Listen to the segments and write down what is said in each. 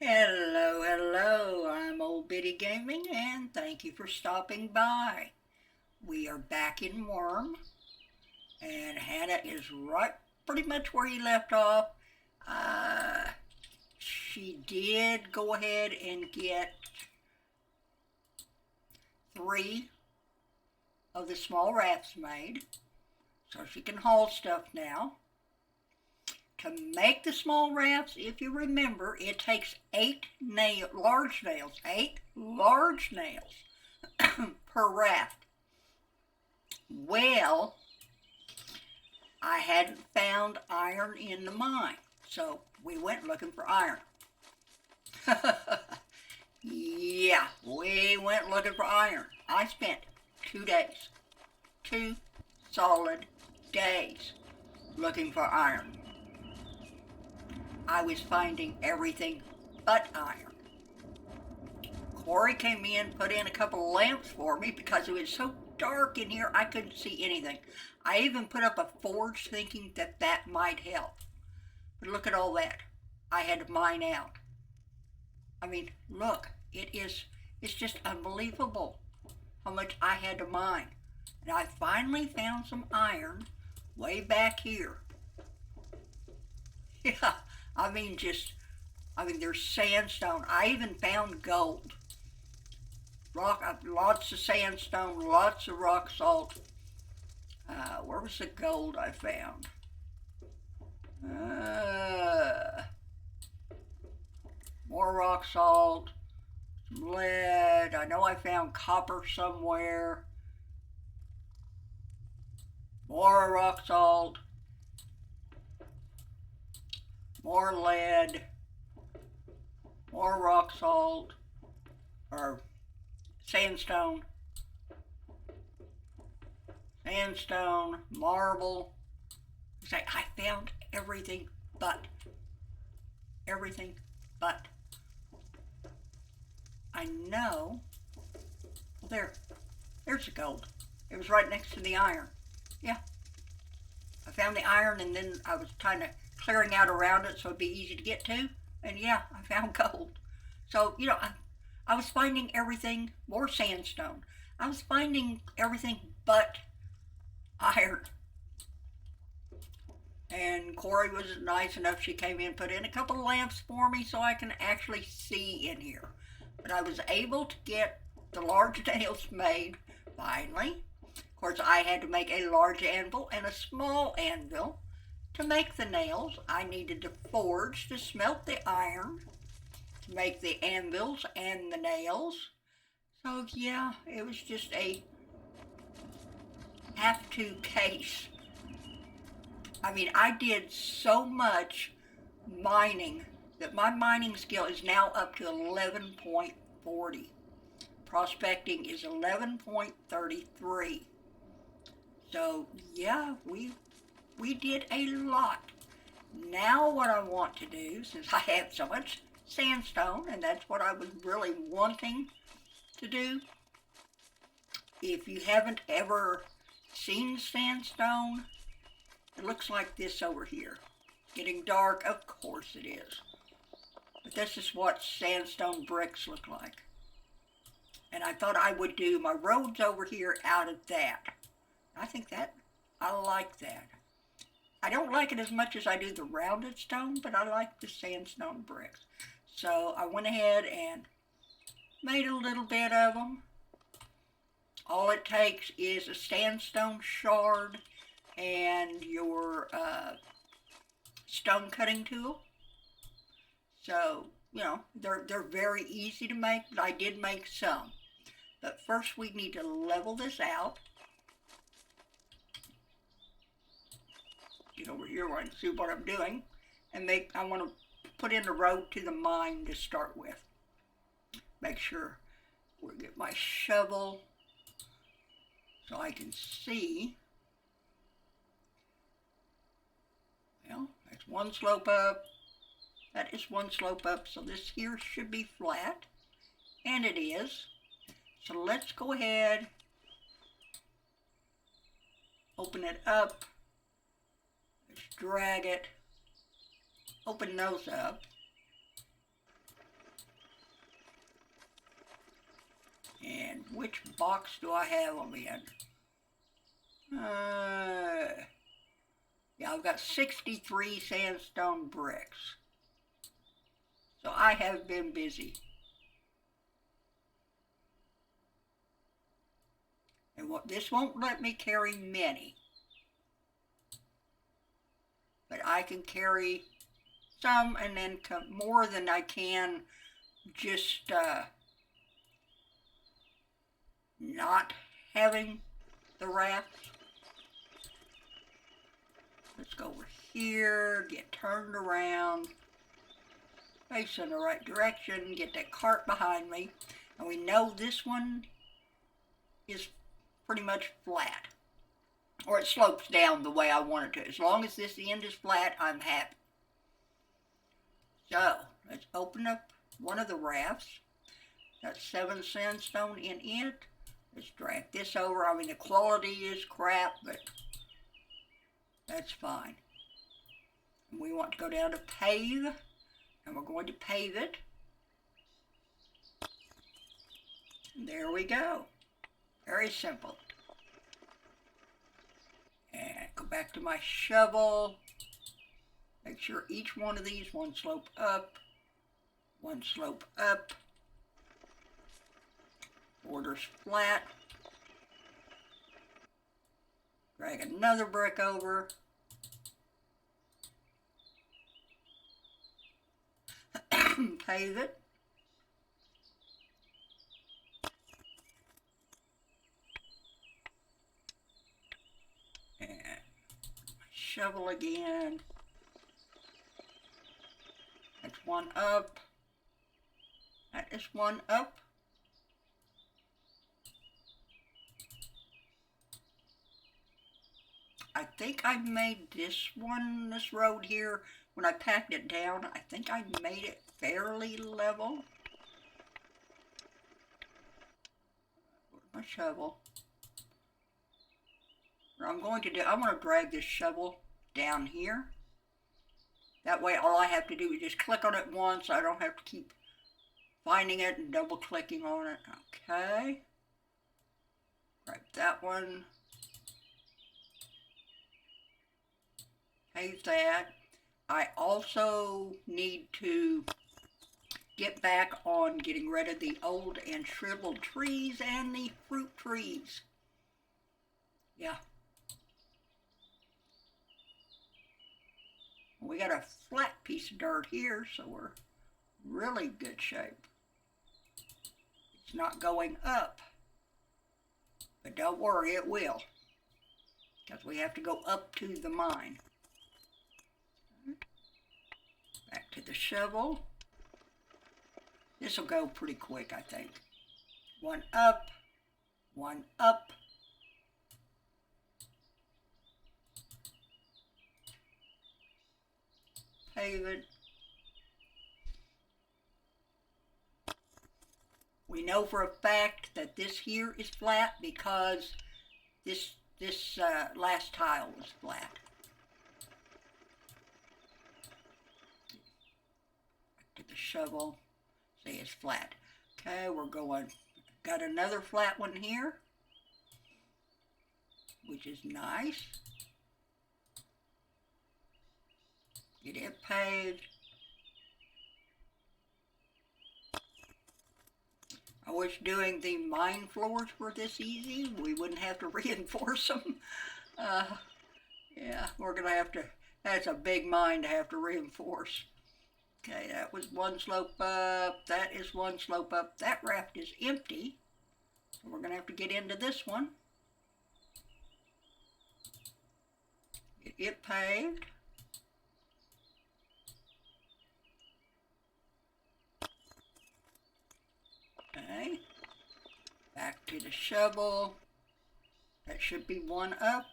Hello, hello, I'm Old Biddy Gaming and thank you for stopping by. We are back in Wurm and Hannah is right pretty much where you left off. Uh, she did go ahead and get 3 of the small rafts made so she can haul stuff now. To make the small rafts, if you remember, it takes 8 large nails per raft. Well, I hadn't found iron in the mine, so we went looking for iron. Yeah, we went looking for iron. I spent 2 days, 2 solid days looking for iron. I was finding everything but iron. Corey came in, put in a couple of lamps for me because it was so dark in here I couldn't see anything. I even put up a forge thinking that might help. But look at all that I had to mine out. I mean, look, it's just unbelievable how much I had to mine. And I finally found some iron way back here. Yeah, there's sandstone. I even found gold. Lots of sandstone, lots of rock salt. Where was the gold I found? More rock salt, some lead. I know I found copper somewhere. More rock salt. More lead, more rock salt, or sandstone, marble. I found everything but. I know, well, there's the gold. It was right next to the iron. Yeah, I found the iron and then I was kind of clearing out around it so it'd be easy to get to. And yeah, I found gold. So, I was finding everything, more sandstone. I was finding everything but iron. And Corey was nice enough, she came in, put in a couple of lamps for me so I can actually see in here. But I was able to get the large nails made, finally. Of course, I had to make a large anvil and a small anvil. To make the nails, I needed to forge to smelt the iron, to make the anvils and the nails. So yeah, it was just a have-to case. I did so much mining that my mining skill is now up to 11.40. Prospecting is 11.33. So yeah, we did a lot. Now what I want to do, since I have so much sandstone, and that's what I was really wanting to do. If you haven't ever seen sandstone, it looks like this over here. Getting dark, of course it is. But this is what sandstone bricks look like. And I thought I would do my roads over here out of that. I like that. I don't like it as much as I do the rounded stone, but I like the sandstone bricks. So I went ahead and made a little bit of them. All it takes is a sandstone shard and your stone cutting tool. So, they're very easy to make, but I did make some. But first we need to level this out. Get over here where I can see what I'm doing. And I want to put in the road to the mine to start with. Make sure we get my shovel so I can see. Well, that's one slope up. That is one slope up, so this here should be flat. And it is. So let's go ahead, open it up. Let's drag it, open those up. And which box do I have them in? Yeah, I've got 63 sandstone bricks. So I have been busy. And this won't let me carry many. But I can carry some and then more than I can just not having the rafts. Let's go over here, get turned around, face in the right direction, get that cart behind me. And we know this one is pretty much flat. Or it slopes down the way I want it to. As long as this end is flat, I'm happy. So, let's open up one of the rafts. Got 7 sandstone in it. Let's drag this over. I mean, the quality is crap, but that's fine. And we want to go down to pave, and we're going to pave it. And there we go. Very simple. And go back to my shovel. Make sure each one of these, one slope up, one slope up. Border's flat. Drag another brick over. Pave it. And shovel again. That's one up. That is one up. I think I made this road here, when I packed it down, I think I made it fairly level. Where's my shovel? What I'm going to do, I'm going to drag this shovel down here. That way all I have to do is just click on it once. I don't have to keep finding it and double clicking on it. Okay. Grab that one. Pave that. I also need to get back on getting rid of the old and shriveled trees and the fruit trees. Yeah. We got a flat piece of dirt here, so we're really good shape. It's not going up, but don't worry, it will, because we have to go up to the mine. Back to the shovel. This will go pretty quick, I think. One up, one up. Pave it. We know for a fact that this here is flat because this last tile was flat. Back to the shovel. See, it's flat. Okay, we're going. Got another flat one here, which is nice. Get it paved. I wish doing the mine floors were this easy. We wouldn't have to reinforce them. Yeah, we're going to have to, that's a big mine to have to reinforce. Okay, that was one slope up. That is one slope up. That raft is empty. So we're going to have to get into this one. Get it paved. Okay, back to the shovel. That should be one up.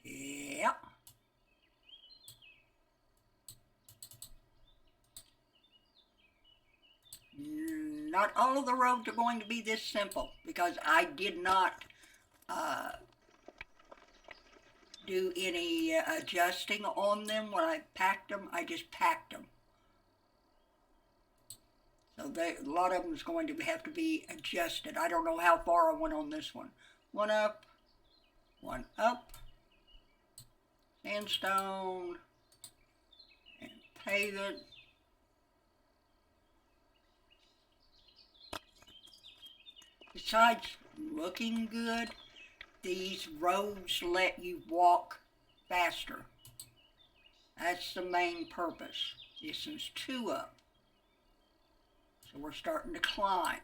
Yeah. Not all of the roads are going to be this simple because I did not do any adjusting on them when I packed them. I just packed them. So a lot of them is going to have to be adjusted. I don't know how far I went on this one. One up, sandstone, and pave it. Besides looking good, these roads let you walk faster. That's the main purpose. This is 2 up. So we're starting to climb.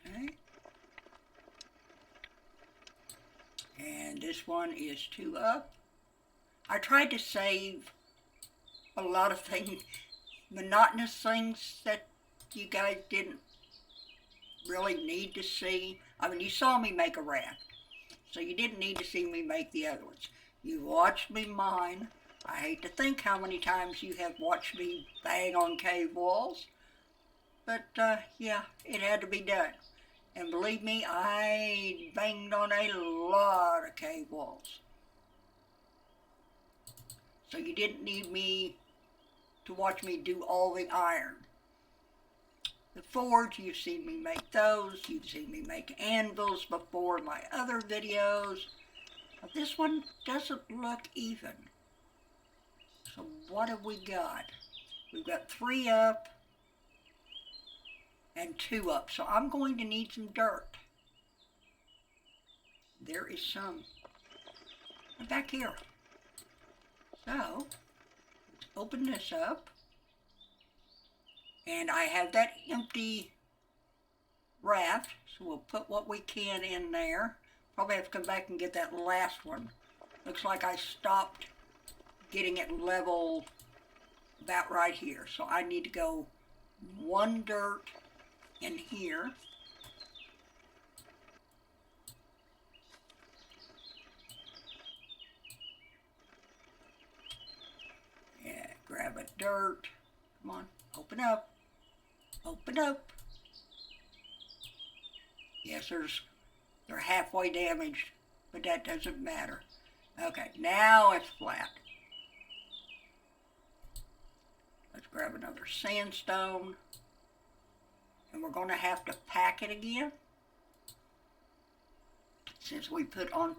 Okay. And this one is 2 up. I tried to save a lot of things, monotonous things that you guys didn't really need to see. I mean, you saw me make a raft, so you didn't need to see me make the other ones. You watched me mine. I hate to think how many times you have watched me bang on cave walls, but yeah, it had to be done. And believe me, I banged on a lot of cave walls. So you didn't need me to watch me do all the iron. The forge, you've seen me make those. You've seen me make anvils before in my other videos. But this one doesn't look even. So what have we got? We've got 3 up and 2 up. So I'm going to need some dirt. There is some back here. So let's open this up. And I have that empty raft, so we'll put what we can in there. Probably have to come back and get that last one. Looks like I stopped getting it level about right here. So I need to go 1 dirt in here. Yeah, grab a dirt. Come on, open up. Open up. Yes, they're halfway damaged, but that doesn't matter. Okay, now it's flat. Let's grab another sandstone. And we're going to have to pack it again. Since we put on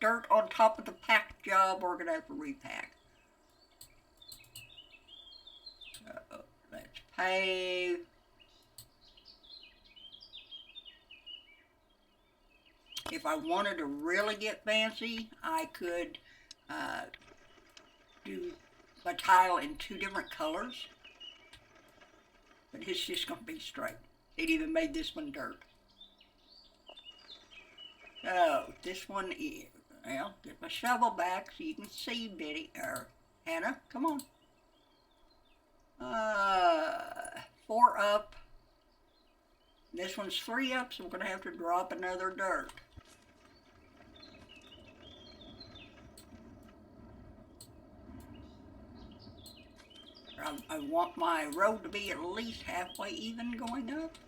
dirt on top of the pack job, we're going to have to repack. So let's pave. If I wanted to really get fancy, I could do a tile in 2 different colors. But it's just going to be straight. They'd even made this one dirt. So this one is, well, get my shovel back so you can see Betty, or Hannah, come on. 4 up. This one's 3 up, so we're going to have to drop another dirt. I want my road to be at least halfway even going up.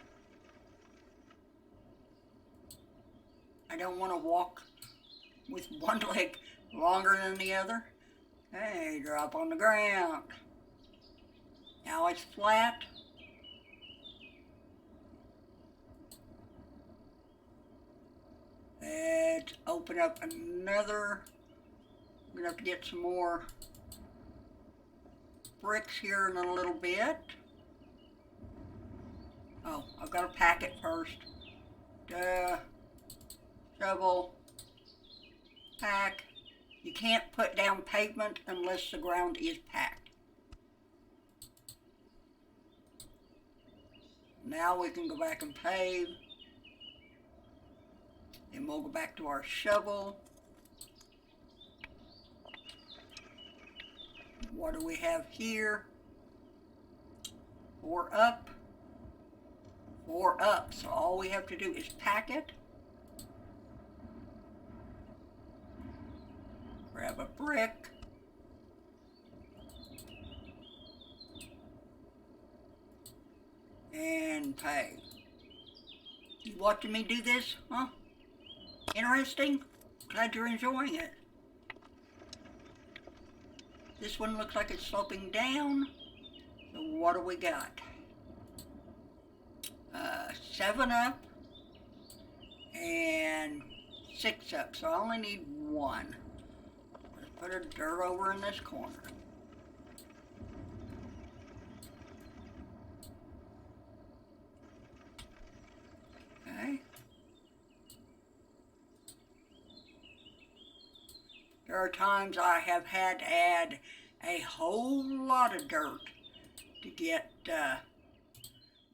I don't want to walk with one leg longer than the other. Hey, drop on the ground. Now it's flat. Let's open up another. We're going to have to get some more bricks here in a little bit. Oh, I've got to pack it first. Shovel, pack. You can't put down pavement unless the ground is packed. Now we can go back and pave. Then we'll go back to our shovel. What do we have here? 4 up. 4 up. So all we have to do is pack it. Grab a brick. And pave. You watching me do this, huh? Interesting. Glad you're enjoying it. This one looks like it's sloping down. So what do we got? 7 up and 6 up. So I only need 1. Let's put a dirt over in this corner. Okay. There are times I have had to add a whole lot of dirt to get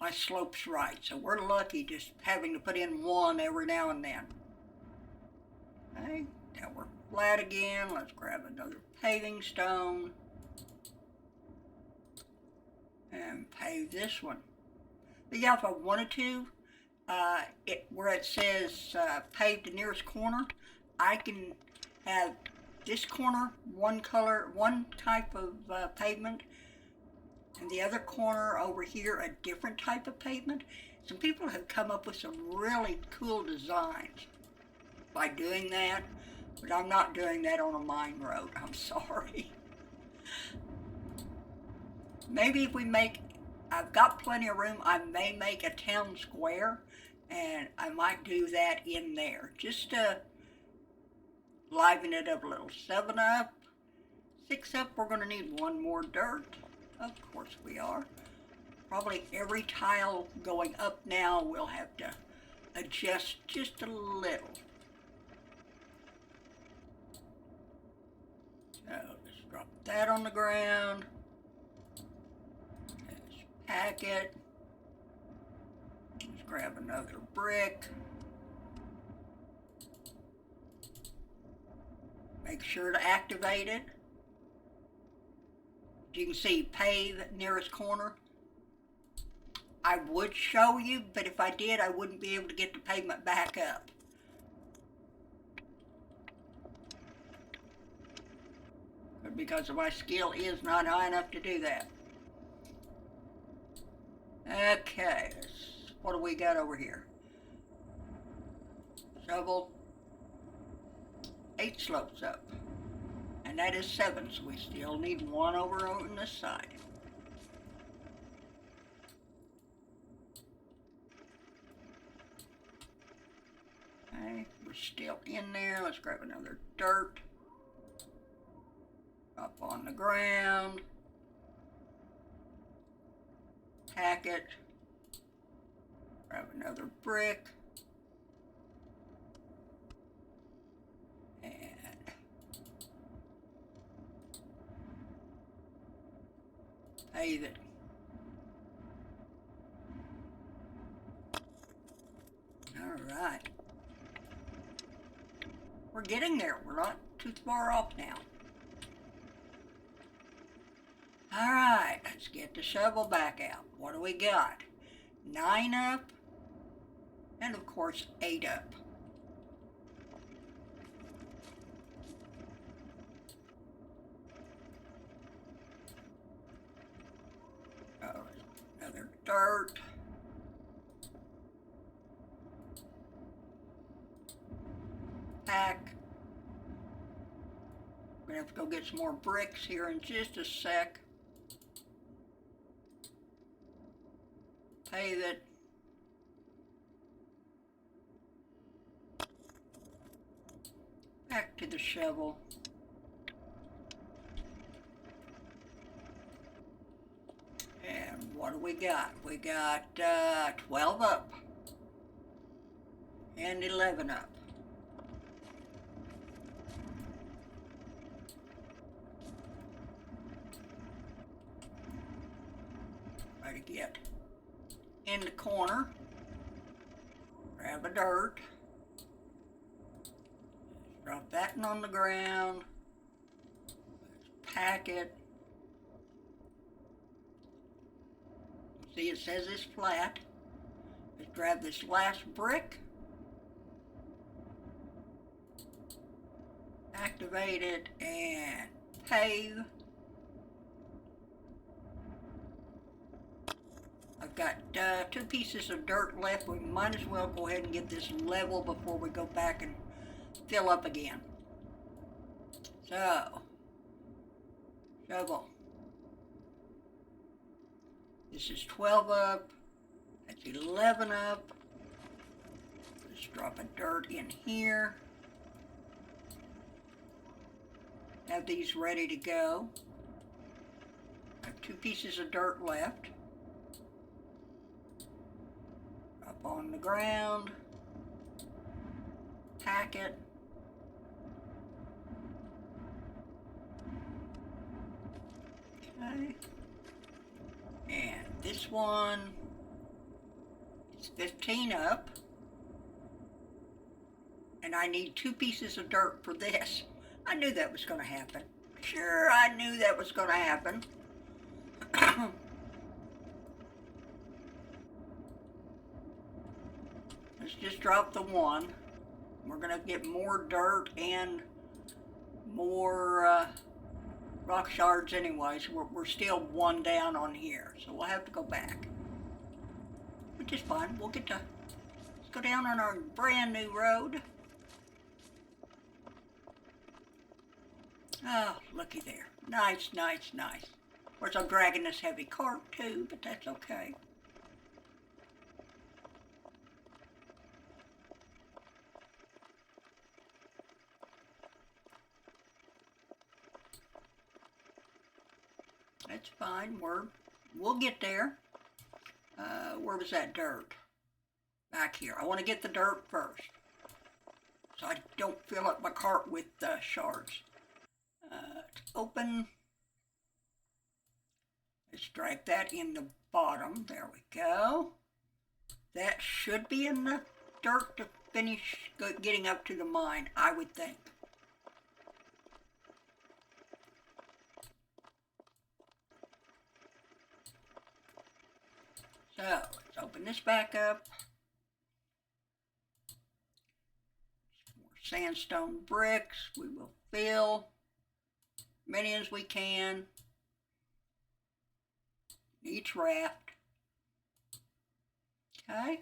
my slopes right. So we're lucky just having to put in 1 every now and then. Okay, now we're flat again. Let's grab another paving stone and pave this one. But yeah, if I wanted to, where it says pave the nearest corner, I can have this corner one color, one type of pavement, and the other corner over here a different type of pavement. Some people have come up with some really cool designs by doing that, but I'm not doing that on a mine road. I'm sorry. Maybe if we make, I've got plenty of room, I may make a town square, and I might do that in there, just to liven it up a little. 7 up, 6 up, we're going to need 1 more dirt. Of course we are. Probably every tile going up now we'll have to adjust just a little. So let's drop that on the ground. Let's pack it. Let's grab another brick. Make sure to activate it. You can see pave nearest corner. I would show you, but if I did, I wouldn't be able to get the pavement back up. Because my skill is not high enough to do that. Okay, what do we got over here? Shovel, 8 slopes up. And that is 7, so we still need 1 over on this side. Okay, we're still in there. Let's grab another dirt. Up on the ground. Pack it. Grab another brick. Pave it. All right. We're getting there. We're not too far off now. All right, let's get the shovel back out. What do we got? 9 up, and of course 8 up. Another dirt. Pack. We're gonna have to go get some more bricks here in just a sec. Pave it. Back to the shovel. And what do we got? We got 12 up and 11 up. Try to get in the corner. Grab a dirt. Drop that one on the ground. Let's pack it. See, it says it's flat. Let's grab this last brick. Activate it and pave. I've got 2 pieces of dirt left. We might as well go ahead and get this level before we go back and fill up again. So, shovel. This is 12 up. That's 11 up. Let's drop a dirt in here. Have these ready to go. I have 2 pieces of dirt left. Up on the ground. Pack it. Okay. And this one is 15 up. And I need 2 pieces of dirt for this. I knew that was going to happen. Sure, I knew that was going to happen. Let's just drop the 1. We're going to get more dirt and more rock shards anyways. We're still 1 down on here, so we'll have to go back. Which is fine. We'll get to, let's go down on our brand new road. Oh, looky there. Nice, nice, nice. Of course, I'm dragging this heavy cart too, but that's okay. That's fine. We'll get there. Where was that dirt? Back here. I want to get the dirt first, so I don't fill up my cart with shards. It's open. Let's drag that in the bottom. There we go. That should be enough dirt to finish getting up to the mine, I would think. So, let's open this back up. More sandstone bricks. We will fill many as we can. Each raft. Okay.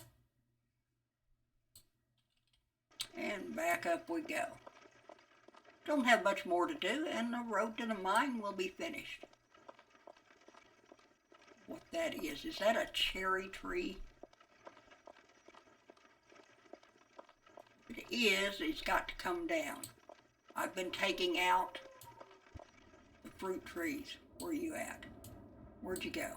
And back up we go. Don't have much more to do, and the road to the mine will be finished. What that is that a cherry tree? If it is, it's got to come down. I've been taking out the fruit trees. Where are you at? Where'd you go?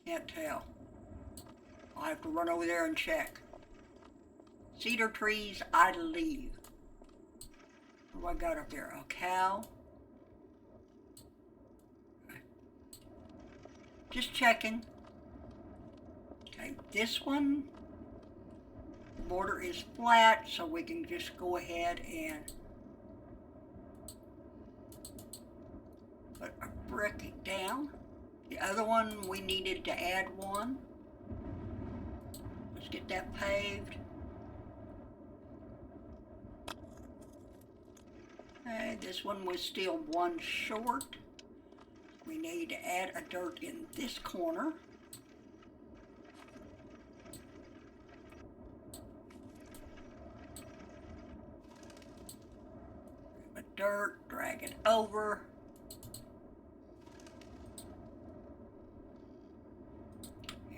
Can't tell. I'll have to run over there and check. Cedar trees, I leave. What do I got up there? A cow? Just checking. Okay, this one, the border is flat, so we can just go ahead and put a brick down. The other one, we needed to add one. Let's get that paved. Okay, this one was still 1 short. We need to add a dirt in this corner. Grab a dirt, drag it over.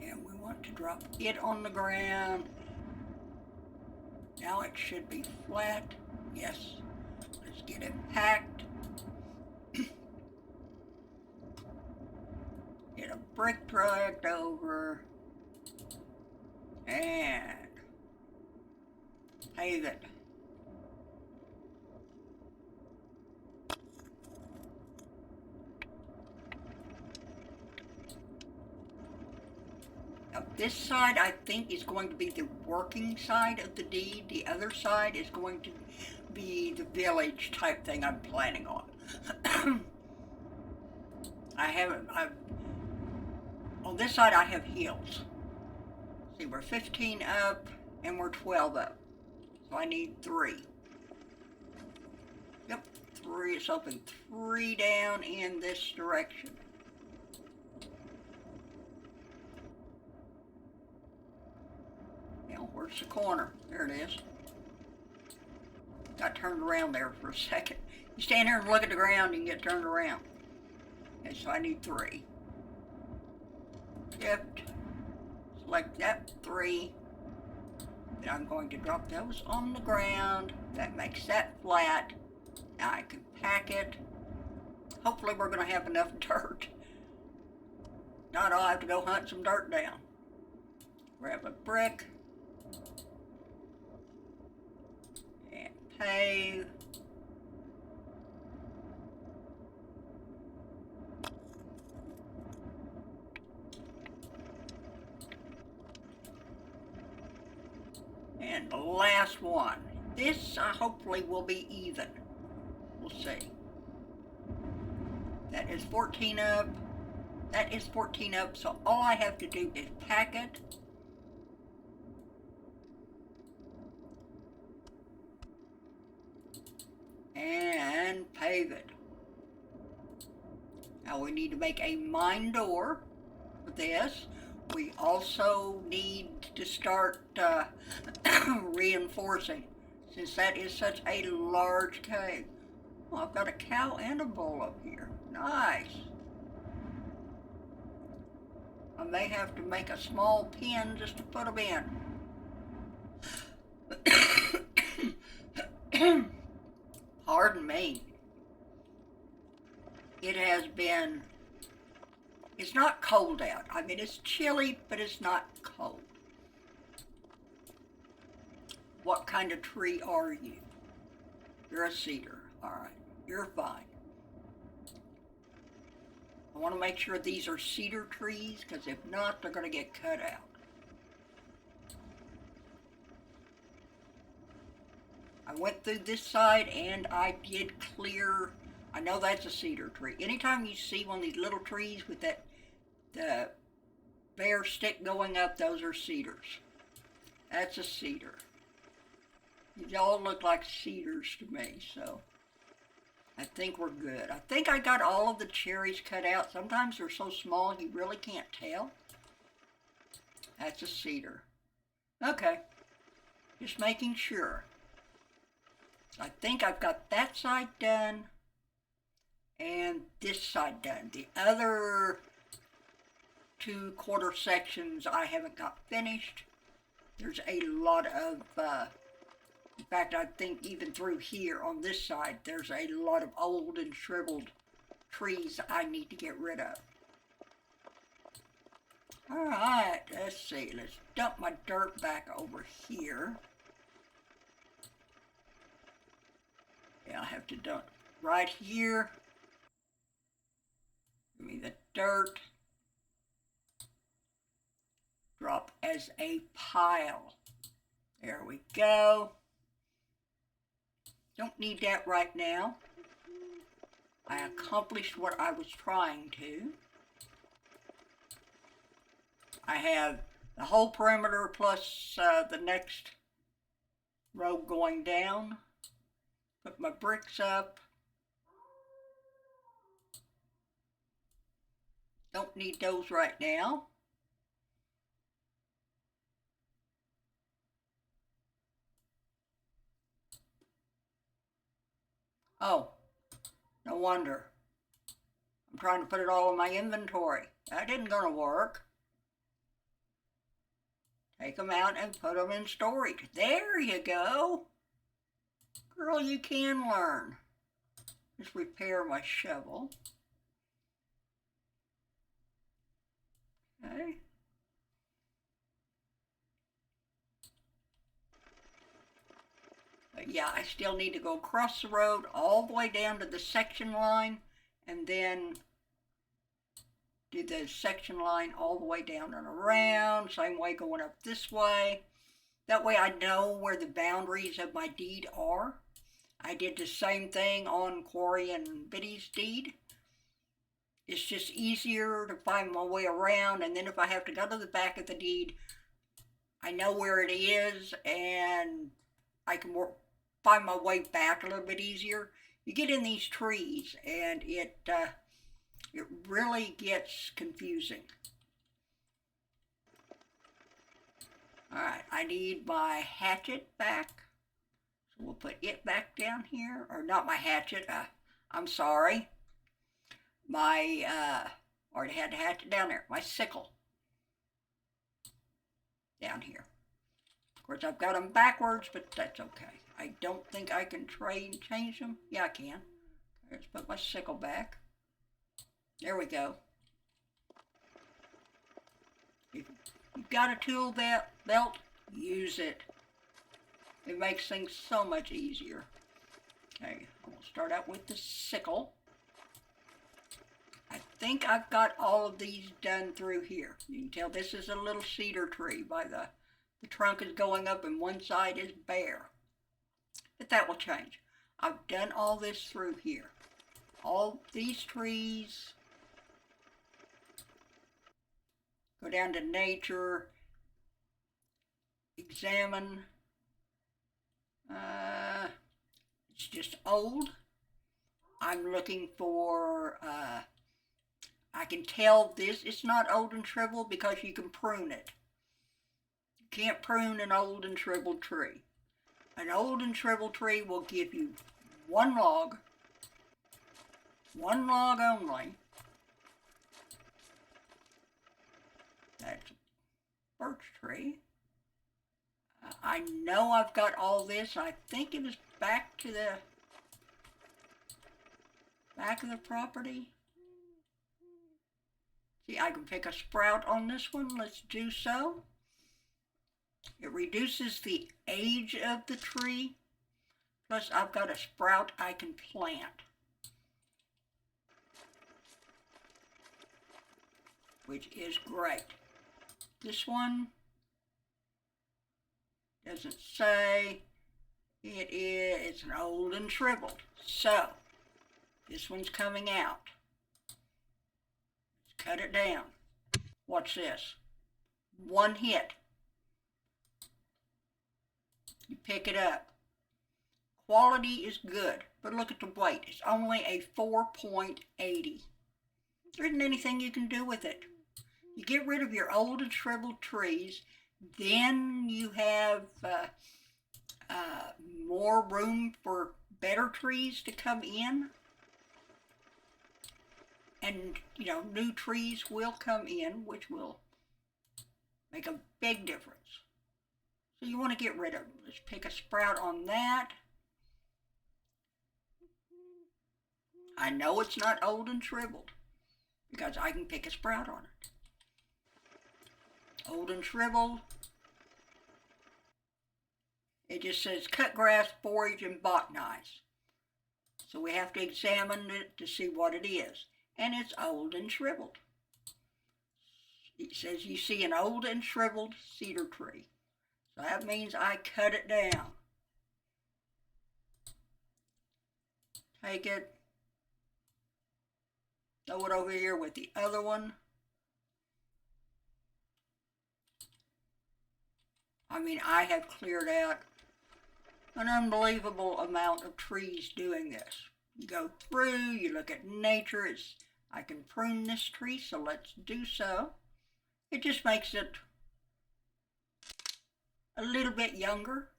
And we want to drop it on the ground. Now it should be flat. Yes. Let's get it packed. Get a brick dragged over and pave it. Now this side I think is going to be the working side of the deed. The other side is going to be the village type thing I'm planning on. On this side I have hills. See, we're 15 up and we're 12 up. So I need 3. Yep, 3. It's open 3 down in this direction. Now Now, where's the corner? There it is. Got turned around there for a second. You stand here and look at the ground, you can get turned around. Okay, so I need 3. Shift. Select that 3. Then I'm going to drop those on the ground. That makes that flat. Now I can pack it. Hopefully we're going to have enough dirt. Not I'll have to go hunt some dirt down. Grab a brick. And pave. And the last one. This hopefully will be even. We'll see. That is 14 up. That is 14 up, so all I have to do is pack it. And pave it. Now we need to make a mine door for this. We also need to start reinforcing, since that is such a large cave. Oh, I've got a cow and a bull up here. Nice. I may have to make a small pen just to put them in. Pardon me. It has been, it's not cold out. I mean, it's chilly, but it's not cold. What kind of tree are you? You're a cedar. All right, you're fine. I want to make sure these are cedar trees, because if not, they're going to get cut out. I went through this side and I did clear. I know that's a cedar tree. Anytime you see one of these little trees with the bare stick going up, those are cedars. That's a cedar. These all look like cedars to me, so I think we're good. I think I got all of the cherries cut out. Sometimes they're so small you really can't tell. That's a cedar. Okay, just making sure. I think I've got that side done and this side done. The other 2/4 sections I haven't got finished. There's a lot of, in fact, I think even through here on this side, there's a lot of old and shriveled trees I need to get rid of. All right, let's see. Let's dump my dirt back over here. Yeah, I have to dump right here. Give me the dirt. Drop as a pile. There we go. Don't need that right now. I accomplished what I was trying to. I have the whole perimeter plus the next row going down. Put my bricks up. Don't need those right now. Oh, no wonder. I'm trying to put it all in my inventory. That isn't going to work. Take them out and put them in storage. There you go. Girl, you can learn. Just repair my shovel. Okay. But yeah, I still need to go across the road all the way down to the section line and then do the section line all the way down and around. Same way going up this way. That way I know where the boundaries of my deed are. I did the same thing on Quarry and Biddy's deed. It's just easier to find my way around, and then if I have to go to the back of the deed, I know where it is and I can find my way back a little bit easier. You get in these trees and it really gets confusing. Alright, I need my hatchet back. So we'll put it back down here. Or not my hatchet, I'm sorry. My, already had the hatchet down there. My sickle. Down here. Of course, I've got them backwards, but that's okay. I don't think I can change them. Yeah, I can. Let's put my sickle back. There we go. If you've got a tool belt, use it. It makes things so much easier. Okay, we'll start out with the sickle. I think I've got all of these done through here. You can tell this is a little cedar tree by the trunk is going up and one side is bare. But that will change. I've done all this through here. All these trees. Go down to nature. Examine. It's just old. I'm looking for, I can tell this, it's not old and shriveled because you can prune it. You can't prune an old and shriveled tree. An old and shriveled tree will give you one log only. That's a birch tree. I know I've got all this. I think it was back to the back of the property. See, I can pick a sprout on this one. Let's do so. It reduces the age of the tree. Plus, I've got a sprout I can plant, which is great. This one doesn't say. It's an old and shriveled. So, this one's coming out. Let's cut it down. Watch this. One hit. You pick it up. Quality is good, but look at the weight. It's only a 4.80. There isn't anything you can do with it. You get rid of your old and shriveled trees, then you have more room for better trees to come in. And, you know, new trees will come in, which will make a big difference. So you want to get rid of them. Let's pick a sprout on that. I know it's not old and shriveled because I can pick a sprout on it. Old and shriveled. It just says cut grass, forage, and botanize. So we have to examine it to see what it is. And it's old and shriveled. It says you see an old and shriveled cedar tree. So that means I cut it down. Take it. Throw it over here with the other one. I mean, I have cleared out an unbelievable amount of trees doing this. You go through, you look at nature. I can prune this tree, so let's do so. It just makes it a little bit younger,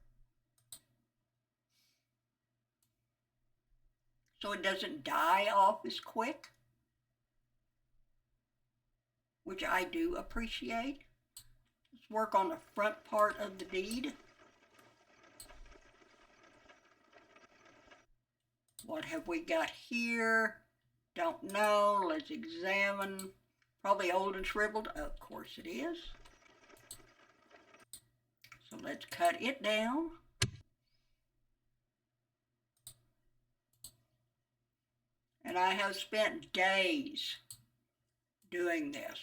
so it doesn't die off as quick, which I do appreciate. Let's work on the front part of the deed. What have we got here? Don't know. Let's examine. Probably old and shriveled. Of course it is. So let's cut it down. And I have spent days doing this.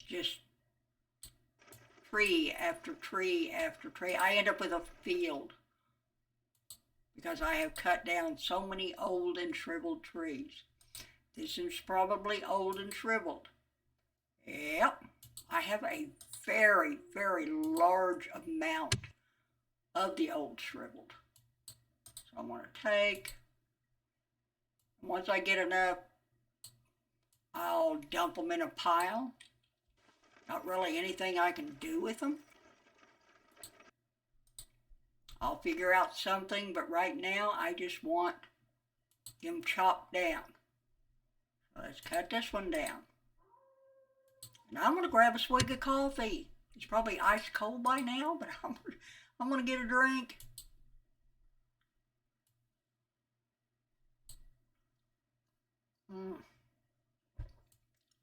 Just tree after tree after tree. I end up with a field because I have cut down so many old and shriveled trees. This is probably old and shriveled. Yep, I have a very, very large amount of the old shriveled. So I want to take, once I get enough, I'll dump them in a pile. Not really anything I can do with them. I'll figure out something, but right now I just want them chopped down. So let's cut this one down. And I'm going to grab a swig of coffee. It's probably ice cold by now, but I'm going to get a drink.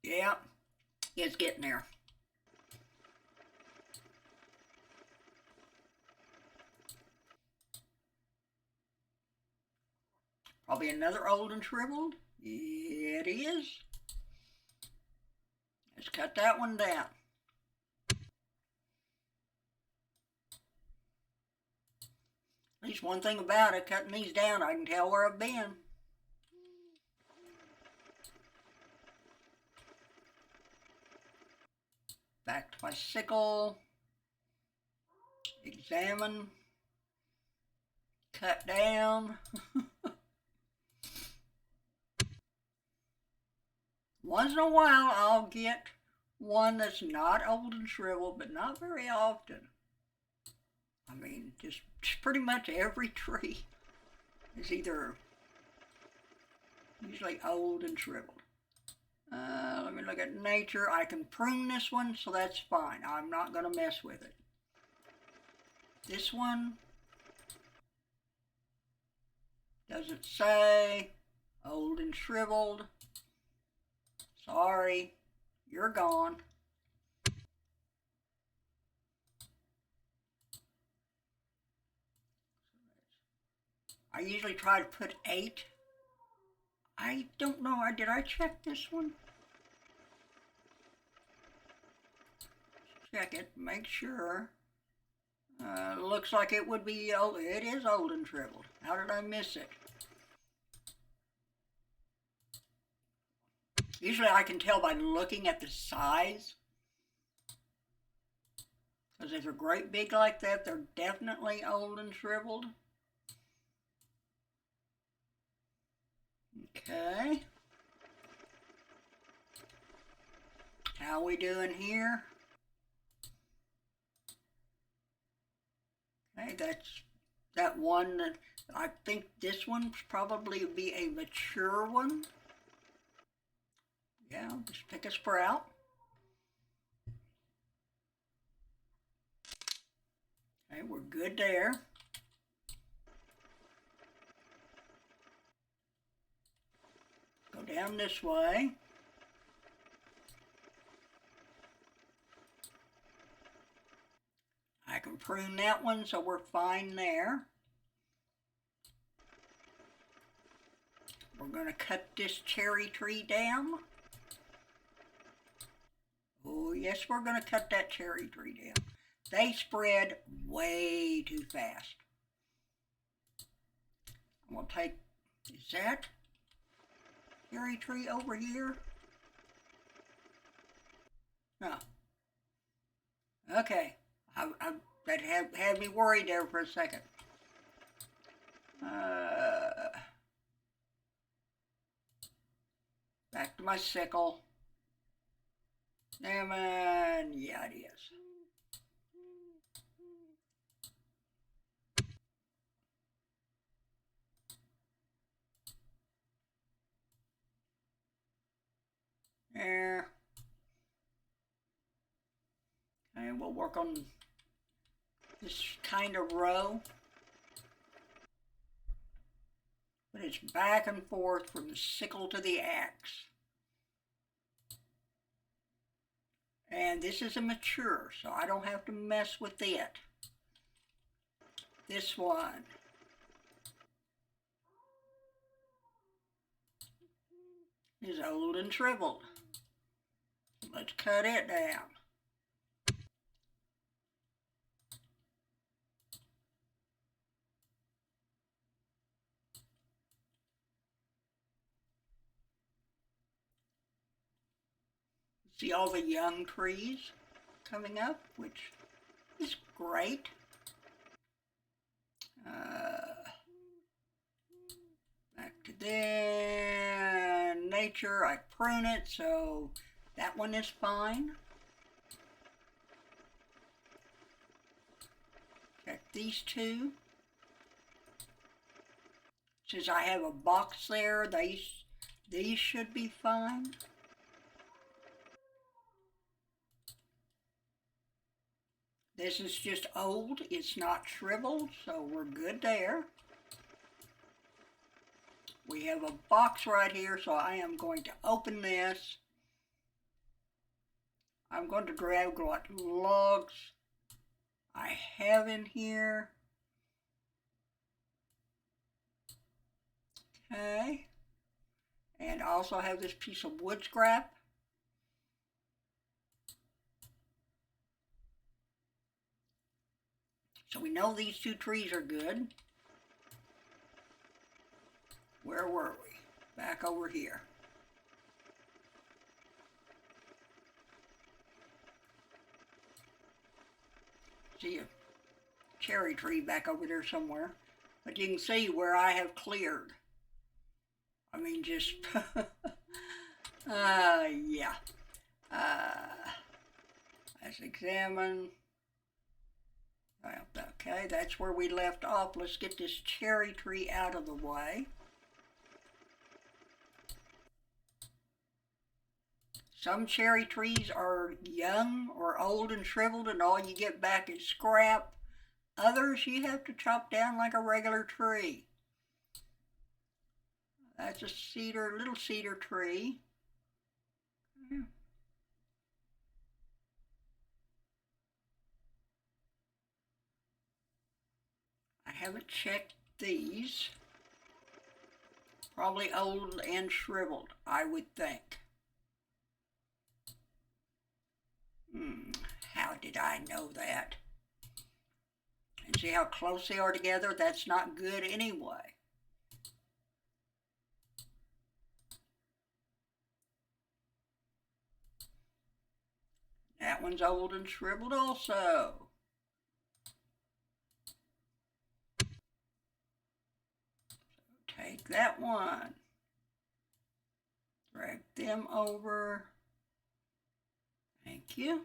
Yeah, it's getting there. Probably another old and shriveled. Yeah, it is. Let's cut that one down. At least one thing about it, cutting these down, I can tell where I've been. Back to my sickle. Examine. Cut down. Once in a while, I'll get one that's not old and shriveled, but not very often. I mean, just pretty much every tree is either usually old and shriveled. Let me look at nature. I can prune this one, so that's fine. I'm not going to mess with it. This one doesn't say. Old and shriveled. Sorry, you're gone. I usually try to put 8. I don't know. Did I check this one? Check it. Make sure. Looks like it would be old. It is old and shriveled. How did I miss it? Usually I can tell by looking at the size. Because if they're great big like that, they're definitely old and shriveled. Okay. How we doing here? Okay, that's that one. I think this one probably would be a mature one. Yeah, just pick a sprout. Okay, we're good there. Go down this way. I can prune that one, so we're fine there. We're going to cut this cherry tree down. Oh, yes, we're going to cut that cherry tree down. They spread way too fast. I'm going to take, is that cherry tree over here? No. Okay. That had me worried there for a second. Back to my sickle. Damn it. Yeah, it is. There. Okay, we'll work on this kind of row. But it's back and forth from the sickle to the axe. And this is a mature, so I don't have to mess with it. This one. Is old and shriveled. Let's cut it down. See all the young trees coming up, which is great. Back to the nature. I prune it, so that one is fine. Check these two. Since I have a box there, these should be fine. This is just old, it's not shriveled, so we're good there. We have a box right here, so I am going to open this. I'm going to grab what logs I have in here. Okay. And I also have this piece of wood scrap. So we know these two trees are good. Where were we? Back over here. See a cherry tree back over there somewhere. But you can see where I have cleared. I mean, just, yeah. Let's examine. Okay, that's where we left off. Let's get this cherry tree out of the way. Some cherry trees are young or old and shriveled, and all you get back is scrap. Others you have to chop down like a regular tree. That's a cedar, little cedar tree. I haven't checked these. Probably old and shriveled, I would think. How did I know that? And see how close they are together? That's not good anyway. That one's old and shriveled also. Take that one. Drag them over. Thank you.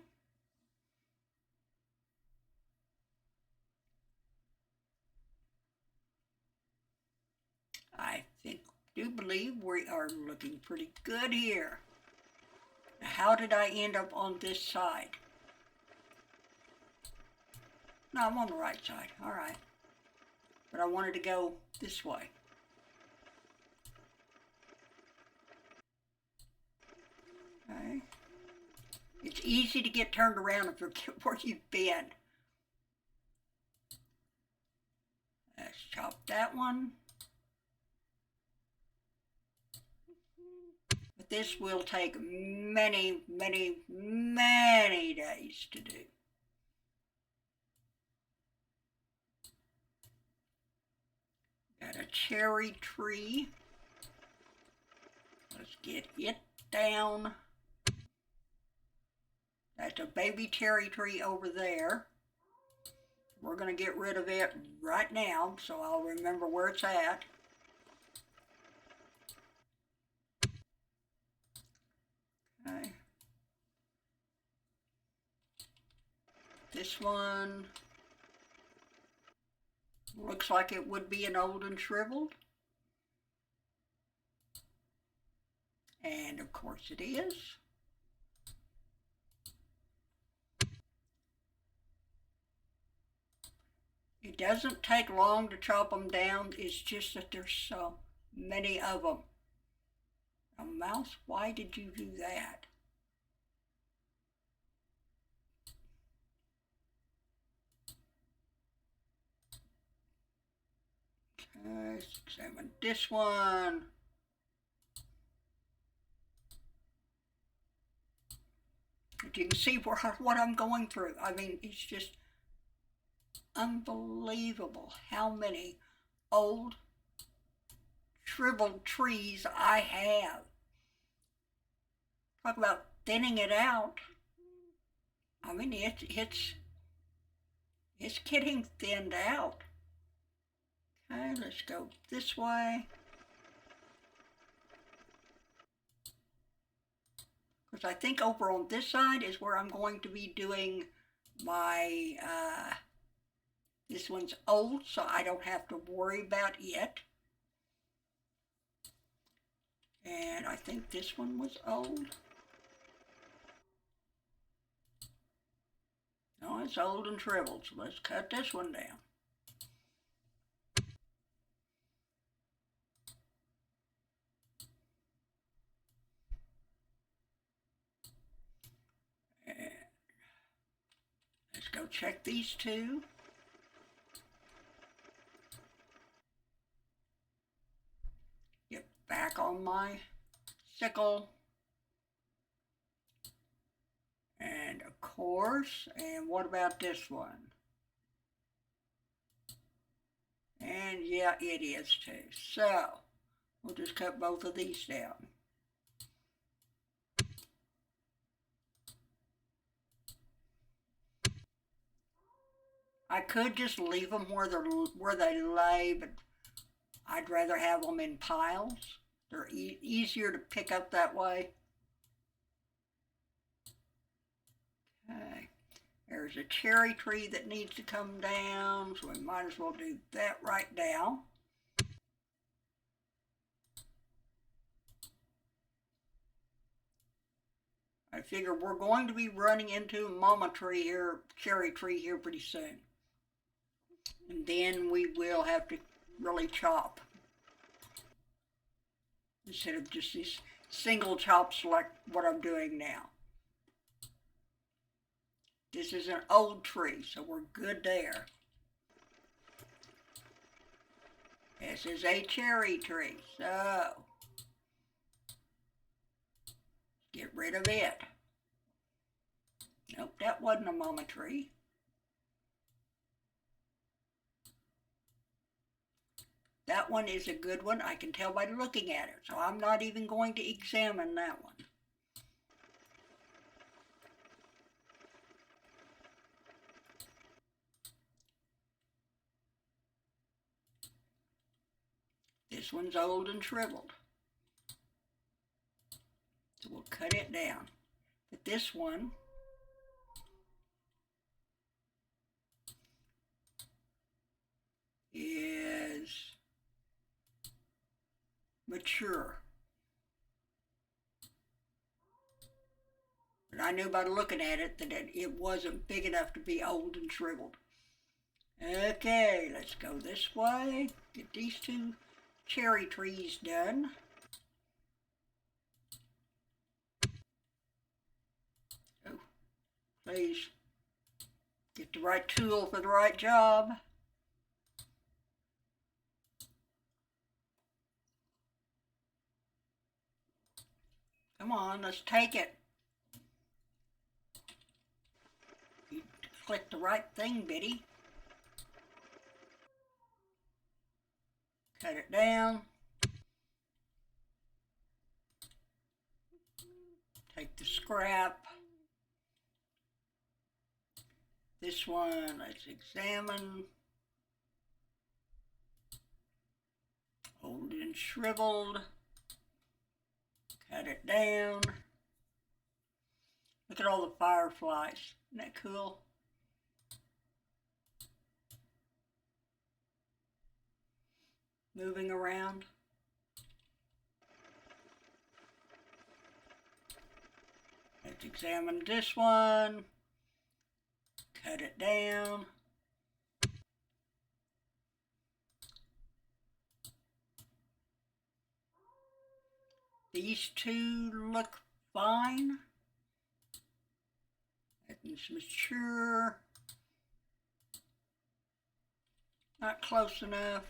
I do believe we are looking pretty good here. How did I end up on this side? No, I'm on the right side. All right. But I wanted to go this way. Okay. It's easy to get turned around if you're where you've been. Let's chop that one. But this will take many, many, many days to do. Got a cherry tree. Let's get it down. That's a baby cherry tree over there. We're going to get rid of it right now, so I'll remember where it's at. Okay. This one looks like it would be an old and shriveled. And of course it is. It doesn't take long to chop them down. It's just that there's so many of them. Now, mouse, why did you do that? Okay, let's examine this one. But you can see what I'm going through. I mean, it's just unbelievable how many old shriveled trees I have. Talk about thinning it out. I mean, it's getting thinned out. Okay, let's go this way. because I think over on this side is where I'm going to be doing my, this one's old, so I don't have to worry about it. And I think this one was old. No, it's old and shriveled, so let's cut this one down. And let's go check these two. Get back on my sickle. And of course, and what about this one? And yeah, it is too. So, we'll just cut both of these down. I could just leave them where they lay, but I'd rather have them in piles. They're easier to pick up that way. Okay, there's a cherry tree that needs to come down, so we might as well do that right now. I figure we're going to be running into a mama tree here, cherry tree here pretty soon. And then we will have to really chop. Instead of just these single chops like what I'm doing now. This is an old tree, so we're good there. This is a cherry tree, so get rid of it. Nope, that wasn't a mama tree. That one is a good one. I can tell by looking at it, so I'm not even going to examine that one. This one's old and shriveled, so we'll cut it down. But this one is mature. But I knew by looking at it that it wasn't big enough to be old and shriveled. Okay, let's go this way. Get these two cherry trees done. Oh, please get the right tool for the right job. Come on, let's take it. You click the right thing, Biddy. Cut it down. Take the scrap. This one, let's examine. Old and shriveled. Cut it down. Look at all the fireflies. Isn't that cool? Moving around. Let's examine this one. Cut it down. These two look fine. That one's mature. Not close enough.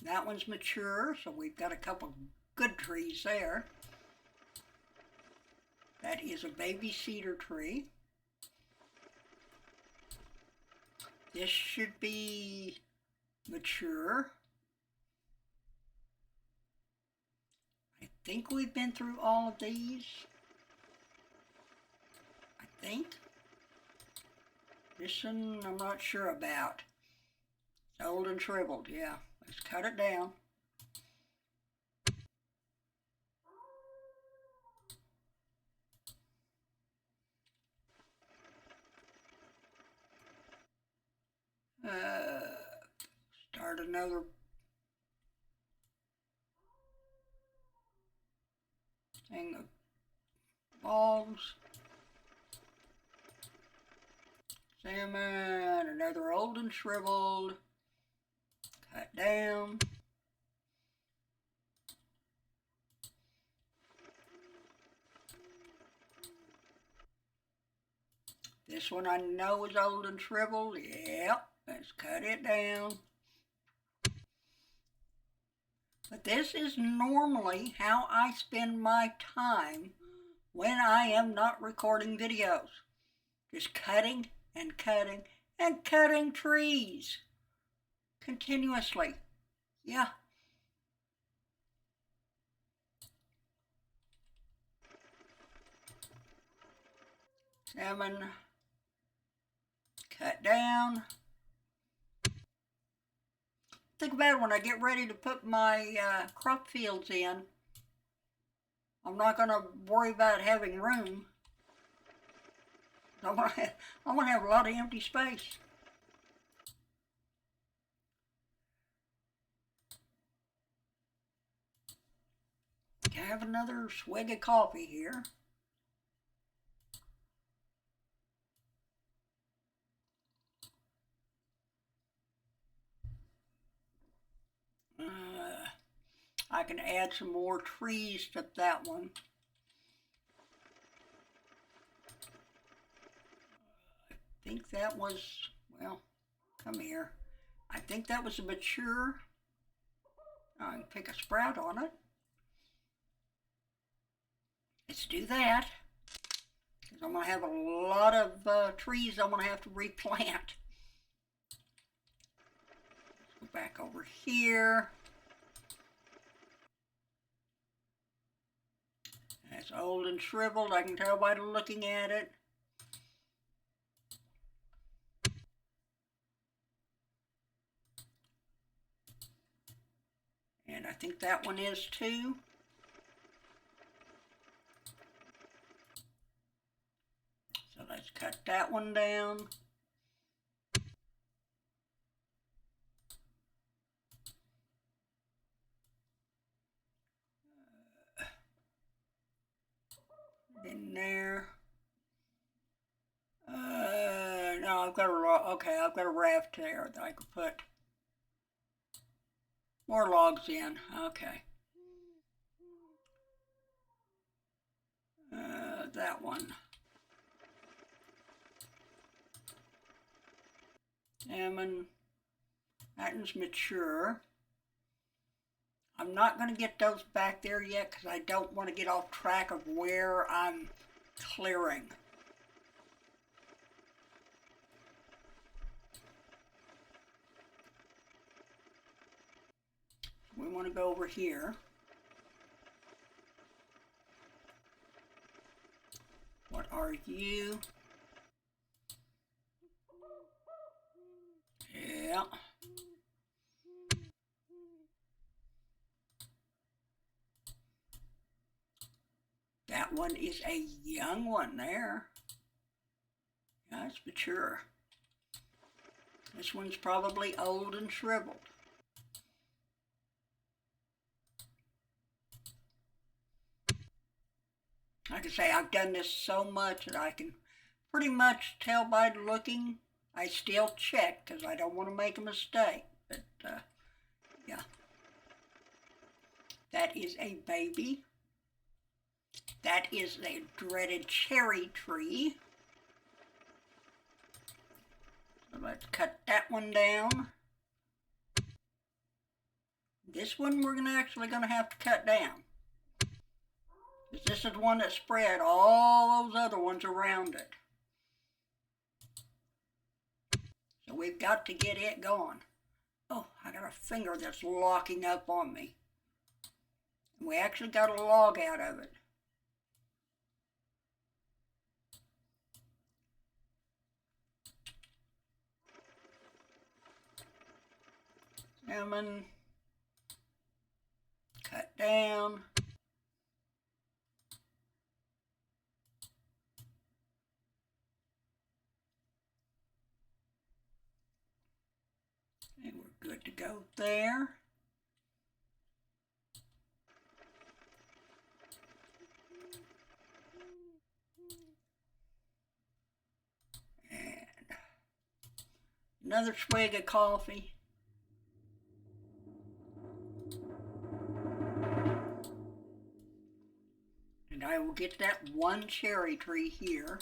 That one's mature, so we've got a couple good trees there. That is a baby cedar tree. This should be mature. I think we've been through all of these. I think. This one I'm not sure about. It's old and shriveled, yeah. Let's cut it down. another thing of logs. Salmon, another old and shriveled. Cut down. This one I know is old and shriveled. Yep, let's cut it down. But this is normally how I spend my time when I am not recording videos. Just cutting and cutting and cutting trees continuously. Yeah. Salmon, cut down. Think about it, when I get ready to put my crop fields in, I'm not going to worry about having room. I want to have a lot of empty space. Can I have another swig of coffee here? I can add some more trees to that one. I think that was, well, come here. I think that was a mature. I can pick a sprout on it. Let's do that. Because I'm going to have a lot of trees I'm going to have to replant. Go back over here. That's old and shriveled. I can tell by looking at it. And I think that one is too. So let's cut that one down. In there. No, I've got a raft there that I could put more logs in. Okay. That one. Salmon. That one's mature. I'm not going to get those back there yet because I don't want to get off track of where I'm clearing. We want to go over here. What are you? Yeah. That one is a young one there. Yeah, it's mature. This one's probably old and shriveled. Like I say, I've done this so much that I can pretty much tell by looking. I still check because I don't want to make a mistake. But yeah, that is a baby. That is the dreaded cherry tree. So let's cut that one down. This one we're actually going to have to cut down. This is one that spread all those other ones around it. So we've got to get it going. Oh, I got a finger that's locking up on me. We actually got a log out of it. Salmon. Cut down. And we're good good to go there. And another swig of coffee. And I will get that one cherry tree here.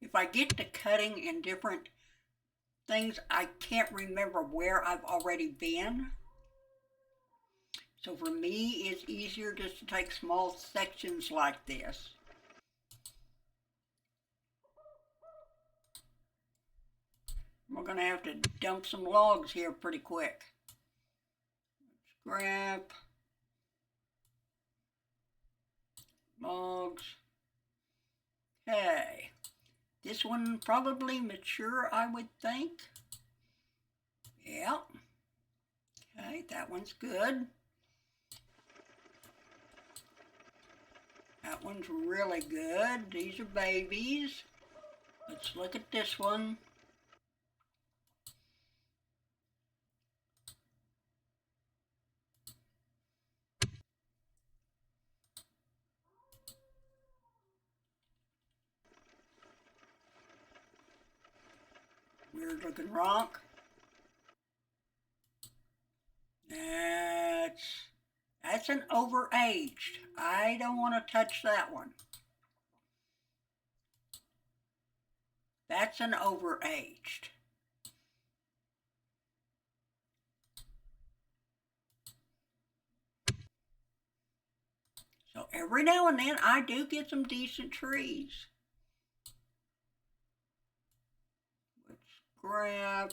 If I get to cutting in different things, I can't remember where I've already been. So for me, it's easier just to take small sections like this. We're going to have to dump some logs here pretty quick. Scrap. Logs. Okay. This one probably mature, I would think. Yeah. Okay, that one's good. That one's really good. These are babies. Let's look at this one. Weird looking rock. That's an overaged. I don't want to touch that one. That's an overaged. So every now and then I do get some decent trees. Let's grab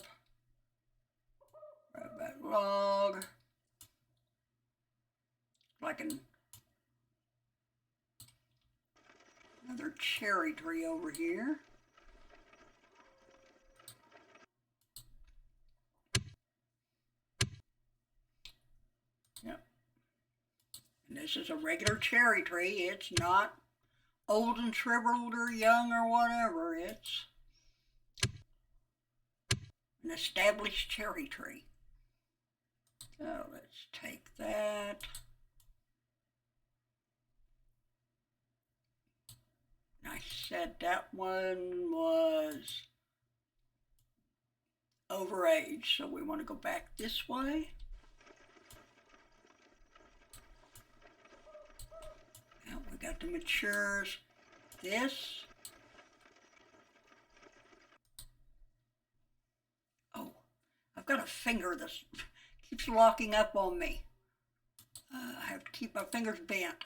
that log. Like another cherry tree over here. Yep. And this is a regular cherry tree. It's not old and shriveled or young or whatever. It's an established cherry tree. So let's take that. I said that one was overaged, so we want to go back this way. Now we got the matures. This. Oh, I've got a finger that keeps locking up on me. I have to keep my fingers bent.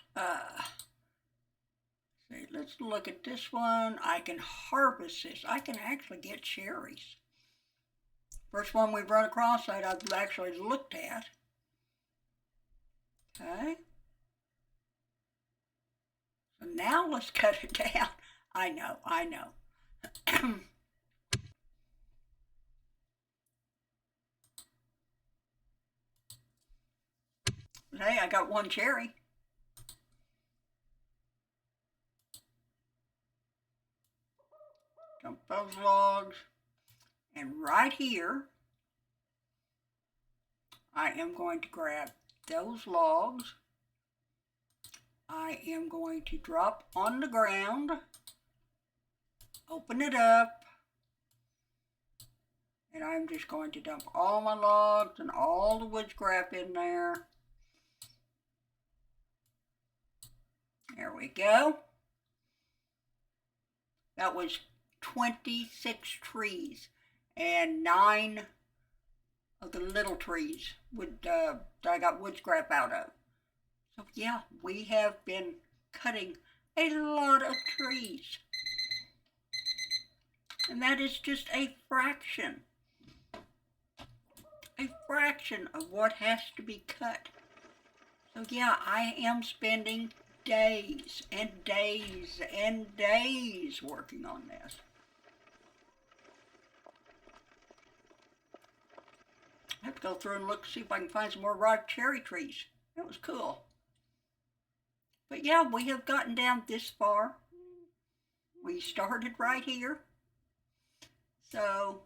See, let's look at this one. I can harvest this. I can actually get cherries. First one we've run across that I've actually looked at. Okay. So now let's cut it down. I know. Hey, I got one cherry. Dump those logs. And right here, I am going to grab those logs. I am going to drop on the ground, open it up, and I'm just going to dump all my logs and all the wood scrap in there. There we go. That was 26 trees, and 9 of the little trees that I got wood scrap out of. So yeah, we have been cutting a lot of trees. And that is just a fraction of what has to be cut. So yeah, I am spending days and days and days working on this. I have to go through and look, see if I can find some more ripe cherry trees. That was cool. But yeah, we have gotten down this far. We started right here. So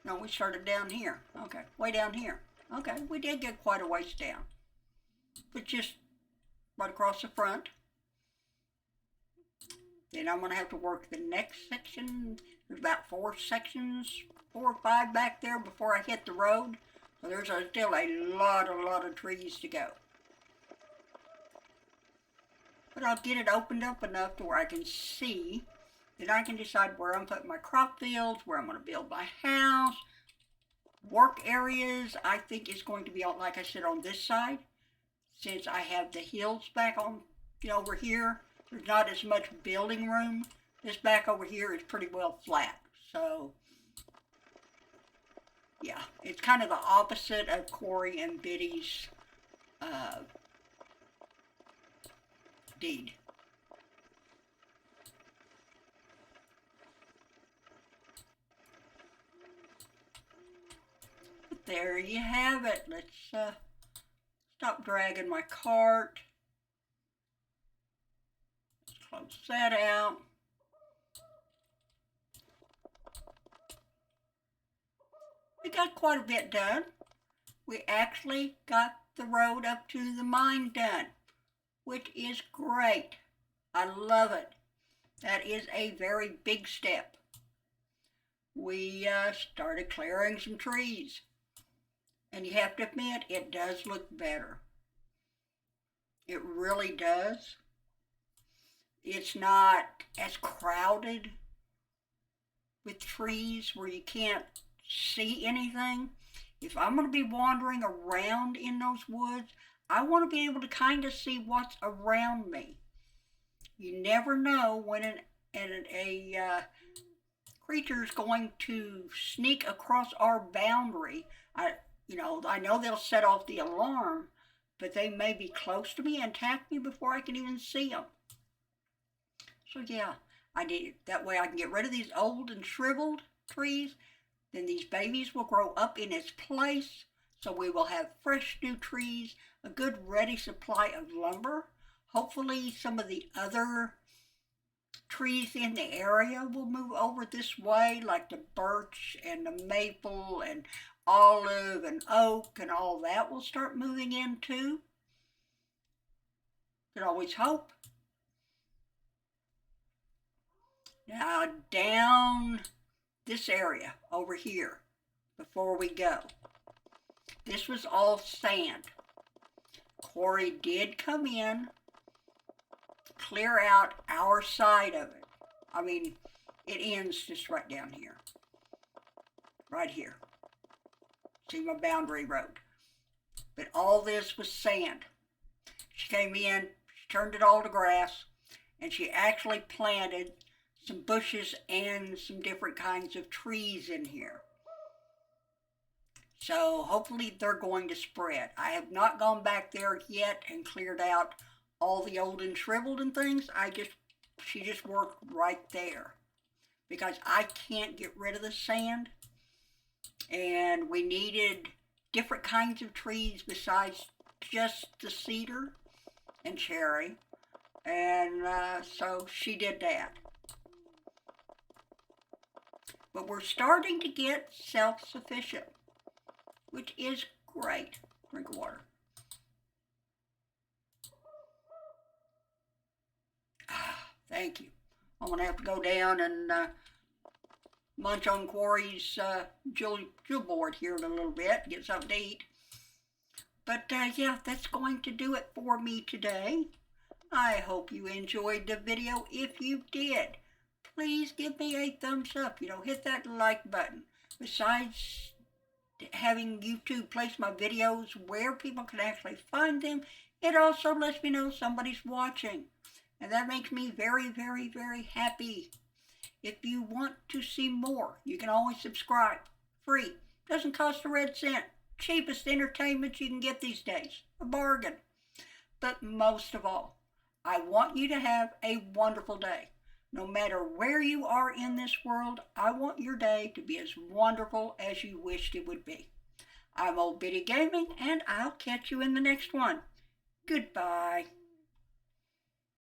No, we started down here. Okay, way down here. Okay, we did get quite a ways down. But just right across the front. Then I'm going to have to work the next section. There's about 4 or 5 back there before I hit the road. So there's still a lot of trees to go. But I'll get it opened up enough to where I can see. Then I can decide where I'm putting my crop fields, where I'm going to build my house. Work areas, I think is going to be, like I said, on this side. Since I have the hills back on, over here, there's not as much building room. This back over here is pretty well flat. So, yeah, it's kind of the opposite of Corey and Biddy's deed. But there you have it. Let's stop dragging my cart. Let's close that out. We got quite a bit done. We actually got the road up to the mine done, which is great. I love it. That is a very big step. We started clearing some trees. And you have to admit, it does look better. It really does. It's not as crowded with trees where you can't see anything. If I'm going to be wandering around in those woods, I want to be able to kind of see what's around me. You never know when a creature is going to sneak across our boundary. I know they'll set off the alarm, but they may be close to me and attack me before I can even see them. So yeah, I did it. That way I can get rid of these old and shriveled trees. Then these babies will grow up in its place. So we will have fresh new trees, a good ready supply of lumber. Hopefully some of the other trees in the area will move over this way, like the birch and the maple and olive and oak and all that will start moving in too. Could always hope. Now down this area over here, before we go, this was all sand. Corey did come in, clear out our side of it. I mean, it ends just right down here. Right here. See my boundary road. But all this was sand. She came in, she turned it all to grass, and she actually planted some bushes and some different kinds of trees in here. So hopefully they're going to spread. I have not gone back there yet and cleared out all the old and shriveled and things. She just worked right there because I can't get rid of the sand, and we needed different kinds of trees besides just the cedar and cherry, and so she did that. But we're starting to get self-sufficient, which is great. Drink of water. Thank you. I'm going to have to go down and munch on Corey's jewel board here in a little bit, get something to eat. But yeah, that's going to do it for me today. I hope you enjoyed the video. If you did, please give me a thumbs up. Hit that like button. Besides having YouTube place my videos where people can actually find them, it also lets me know somebody's watching. And that makes me very, very, very happy. If you want to see more, you can always subscribe. Free. Doesn't cost a red cent. Cheapest entertainment you can get these days. A bargain. But most of all, I want you to have a wonderful day. No matter where you are in this world, I want your day to be as wonderful as you wished it would be. I'm Old Biddy Gaming, and I'll catch you in the next one. Goodbye.